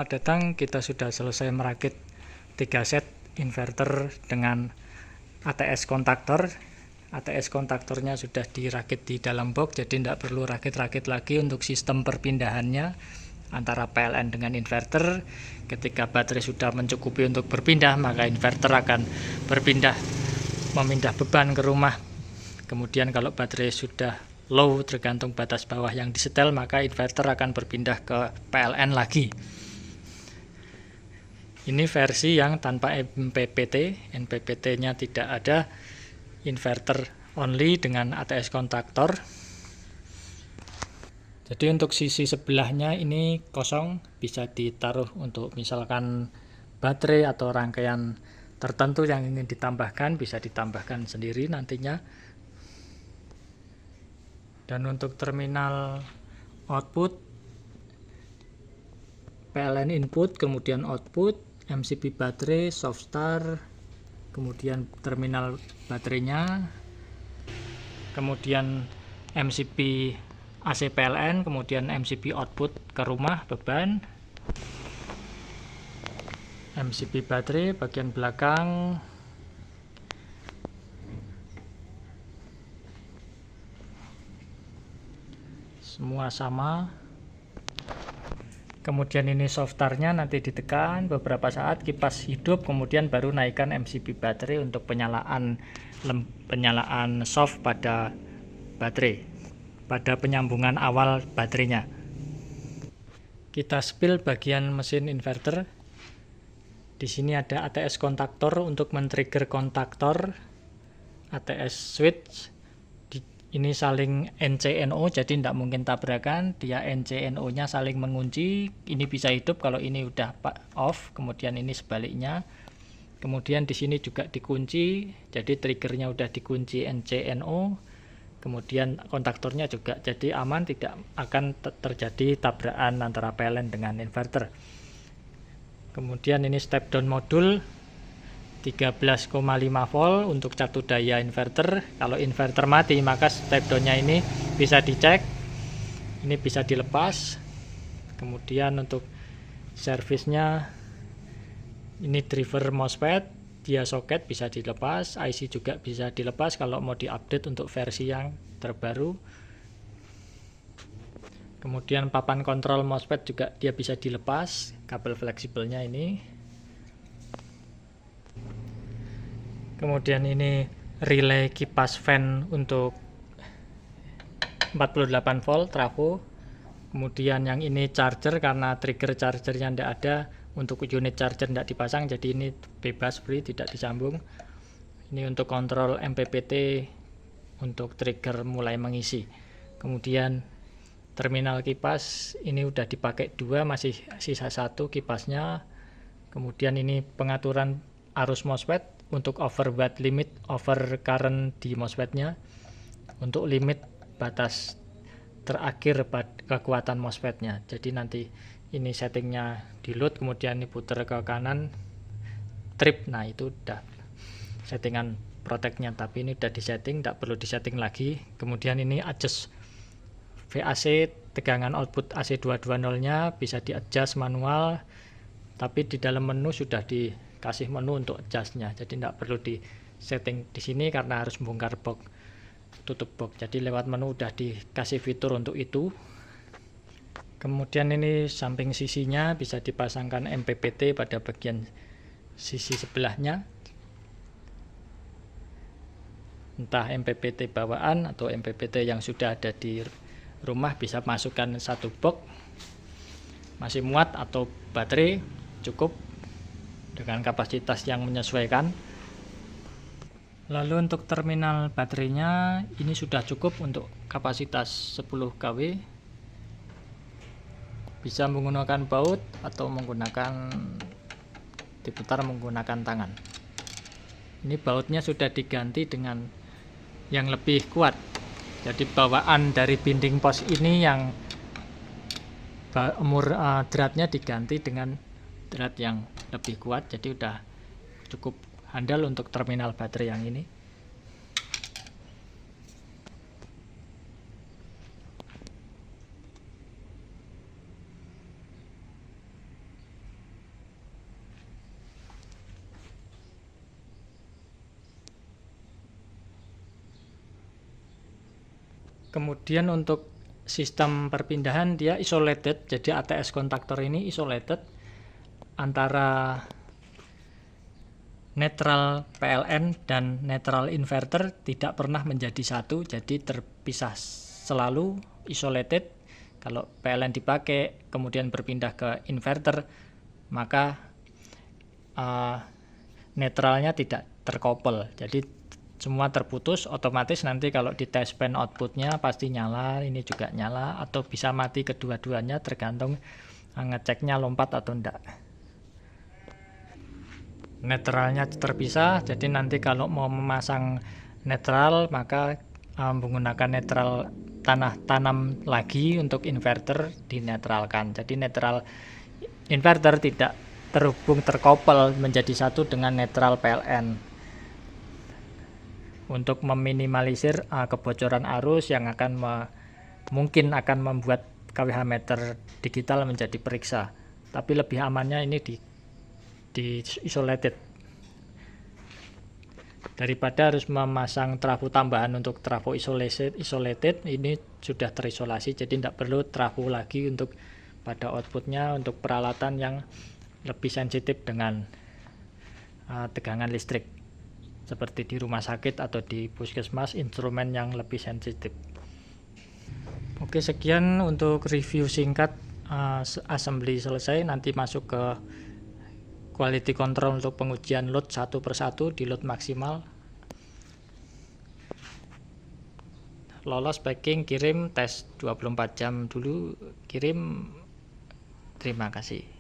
Selamat datang, kita sudah selesai merakit 3 set inverter dengan ATS kontaktor. ATS kontaktornya sudah dirakit di dalam box, jadi tidak perlu rakit-rakit lagi untuk sistem perpindahannya antara PLN dengan inverter. Ketika baterai sudah mencukupi untuk berpindah, maka inverter akan memindah beban ke rumah. Kemudian kalau baterai sudah low, tergantung batas bawah yang disetel, maka inverter akan berpindah ke PLN lagi. Ini versi yang tanpa MPPT, NPPT-nya tidak ada, inverter only dengan ATS kontaktor. Jadi untuk sisi sebelahnya ini kosong, bisa ditaruh untuk misalkan baterai atau rangkaian tertentu yang ingin ditambahkan, bisa ditambahkan sendiri nantinya. Dan untuk terminal output, PLN input, kemudian output, MCB baterai, soft start, kemudian terminal baterainya, kemudian MCB AC PLN, kemudian MCB output ke rumah beban, MCB baterai bagian belakang, semua sama. Kemudian ini softarnya nanti ditekan beberapa saat, kipas hidup, kemudian baru naikkan MCB baterai untuk penyalaan soft pada baterai, pada penyambungan awal baterainya. Kita spill bagian mesin inverter. Di sini ada ATS kontaktor untuk men-trigger kontaktor, ATS switch. Ini saling NCNO, jadi tidak mungkin tabrakan, dia NCNO-nya saling mengunci. Ini bisa hidup kalau ini udah off, kemudian ini sebaliknya. Kemudian di sini juga dikunci, jadi triggernya udah dikunci NCNO. Kemudian kontaktornya juga, jadi aman, tidak akan terjadi tabrakan antara PLN dengan inverter. Kemudian ini step down modul 13,5 volt untuk satu daya inverter. Kalau inverter mati, maka step down-nya ini bisa dicek, ini bisa dilepas. Kemudian untuk servisnya, ini driver MOSFET, dia soket bisa dilepas, IC juga bisa dilepas kalau mau diupdate untuk versi yang terbaru. Kemudian papan kontrol MOSFET juga dia bisa dilepas, kabel fleksibelnya ini. Kemudian ini relay kipas fan untuk 48 volt trafo. Kemudian yang ini charger, karena trigger chargernya tidak ada, untuk unit charger tidak dipasang, jadi ini bebas free, tidak disambung. Ini untuk kontrol MPPT untuk trigger mulai mengisi. Kemudian terminal kipas ini udah dipakai 2, masih sisa 1 kipasnya. Kemudian ini pengaturan arus MOSFET untuk overwatt limit, over current di MOSFET-nya, untuk limit batas terakhir kekuatan MOSFET-nya. Jadi nanti ini settingnya di load, kemudian ini putar ke kanan, trip, nah itu udah settingan protect-nya, tapi ini udah disetting, tidak perlu disetting lagi. Kemudian ini adjust VAC, tegangan output AC 220-nya bisa di adjust manual, tapi di dalam menu sudah dikasih menu untuk adjust-nya, jadi tidak perlu di setting di sini karena harus membongkar box, tutup box. Jadi lewat menu udah dikasih fitur untuk itu. Kemudian ini samping sisinya bisa dipasangkan MPPT pada bagian sisi sebelahnya, entah MPPT bawaan atau MPPT yang sudah ada di rumah, bisa masukkan satu box, masih muat, atau baterai cukup dengan kapasitas yang menyesuaikan. Lalu untuk terminal baterainya ini sudah cukup untuk kapasitas 10 kW, bisa menggunakan baut atau diputar menggunakan tangan. Ini bautnya sudah diganti dengan yang lebih kuat, jadi bawaan dari binding pos ini yang dratnya diganti dengan drat yang lebih kuat, jadi udah cukup handal untuk terminal baterai yang ini. Kemudian untuk sistem perpindahan dia isolated, jadi ATS kontaktor ini isolated antara netral PLN dan netral inverter tidak pernah menjadi satu, jadi terpisah selalu, isolated. Kalau PLN dipakai kemudian berpindah ke inverter, maka netralnya tidak terkoppel, jadi semua terputus. Otomatis nanti kalau di test pen outputnya pasti nyala, ini juga nyala, atau bisa mati kedua-duanya tergantung ngeceknya lompat atau enggak. Netralnya terpisah, jadi nanti kalau mau memasang netral maka menggunakan netral tanam lagi untuk inverter dinetralkan. Jadi netral inverter tidak terkoppel menjadi satu dengan netral PLN. Untuk meminimalisir kebocoran arus yang mungkin akan membuat KWH meter digital menjadi periksa. Tapi lebih amannya ini di isolated daripada harus memasang trafo tambahan. Untuk trafo isolated ini sudah terisolasi, jadi tidak perlu trafo lagi untuk pada outputnya untuk peralatan yang lebih sensitif dengan tegangan listrik, seperti di rumah sakit atau di puskesmas, instrumen yang lebih sensitif. Oke, sekian untuk review singkat assembly selesai. Nanti masuk ke quality control untuk pengujian load satu persatu di load maksimal. Lolos packing, kirim, tes 24 jam dulu, kirim. Terima kasih.